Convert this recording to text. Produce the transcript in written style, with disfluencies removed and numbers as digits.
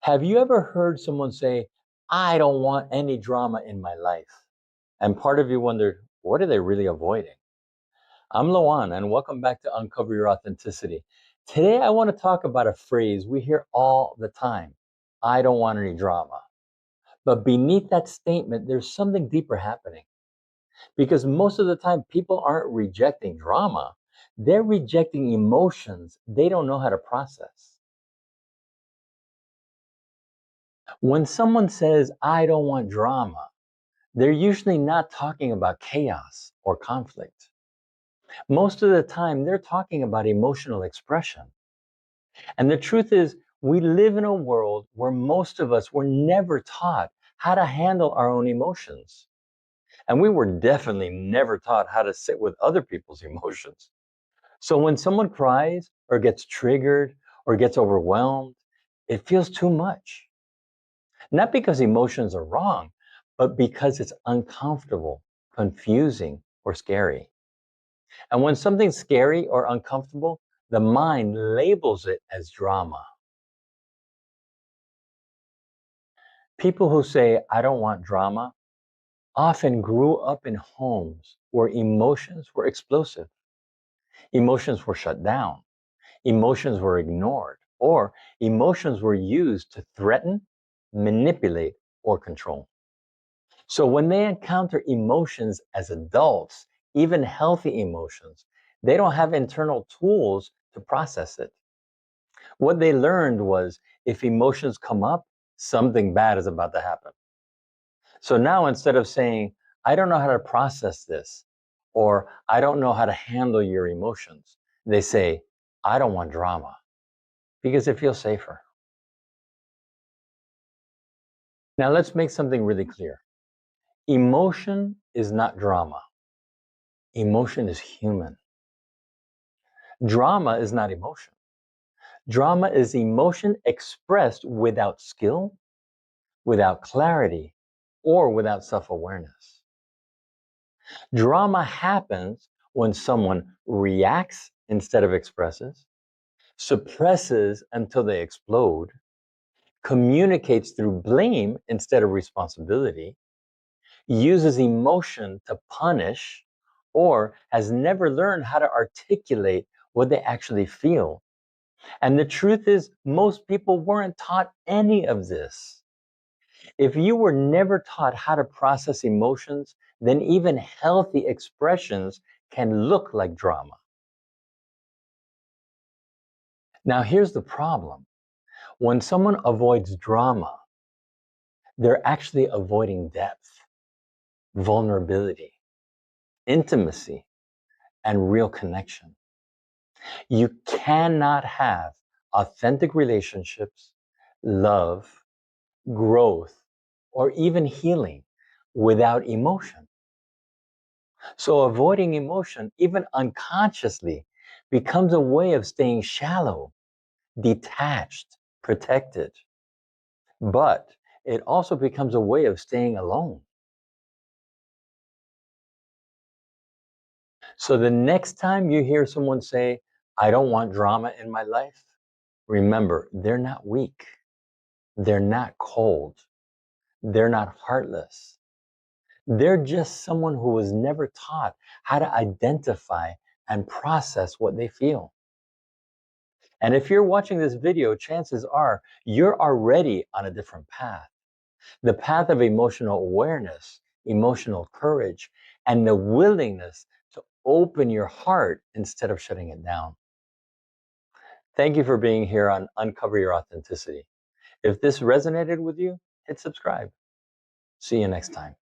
Have you ever heard someone say, I don't want any drama in my life? And part of you wondered, what are they really avoiding? I'm Lohan, and welcome back to Uncover Your Authenticity. Today, I want to talk about a phrase we hear all the time: I don't want any drama. But beneath that statement, there's something deeper happening. Because most of the time, people aren't rejecting drama, they're rejecting emotions they don't know how to process. When someone says, I don't want drama, they're usually not talking about chaos or conflict. Most of the time, they're talking about emotional expression. And the truth is, we live in a world where most of us were never taught how to handle our own emotions. And we were definitely never taught how to sit with other people's emotions. So when someone cries or gets triggered or gets overwhelmed, it feels too much. Not because emotions are wrong, but because it's uncomfortable, confusing, or scary. And when something's scary or uncomfortable, the mind labels it as drama. People who say, I don't want drama, often grew up in homes where emotions were explosive. Emotions were shut down. Emotions were ignored, or emotions were used to threaten, manipulate, or control. So when they encounter emotions as adults, even healthy emotions, they don't have internal tools to process it. What they learned was if emotions come up, something bad is about to happen. So now instead of saying, I don't know how to process this, or I don't know how to handle your emotions, they say, I don't want drama because it feels safer. Now let's make something really clear. Emotion is not drama. Emotion is human. Drama is not emotion. Drama is emotion expressed without skill, without clarity, or without self-awareness. Drama happens when someone reacts instead of expresses, suppresses until they explode, communicates through blame instead of responsibility, uses emotion to punish, or has never learned how to articulate what they actually feel. And the truth is, most people weren't taught any of this. If you were never taught how to process emotions, then even healthy expressions can look like drama. Now, here's the problem. When someone avoids drama, they're actually avoiding depth, vulnerability, intimacy, and real connection. You cannot have authentic relationships, love, growth, or even healing without emotion. So avoiding emotion, even unconsciously, becomes a way of staying shallow, detached, protected. But it also becomes a way of staying alone. So the next time you hear someone say, I don't want drama in my life, remember, they're not weak. They're not cold. They're not heartless. They're just someone who was never taught how to identify and process what they feel. And if you're watching this video, chances are you're already on a different path. The path of emotional awareness, emotional courage, and the willingness to open your heart instead of shutting it down. Thank you for being here on Uncover Your Authenticity. If this resonated with you, hit subscribe. See you next time.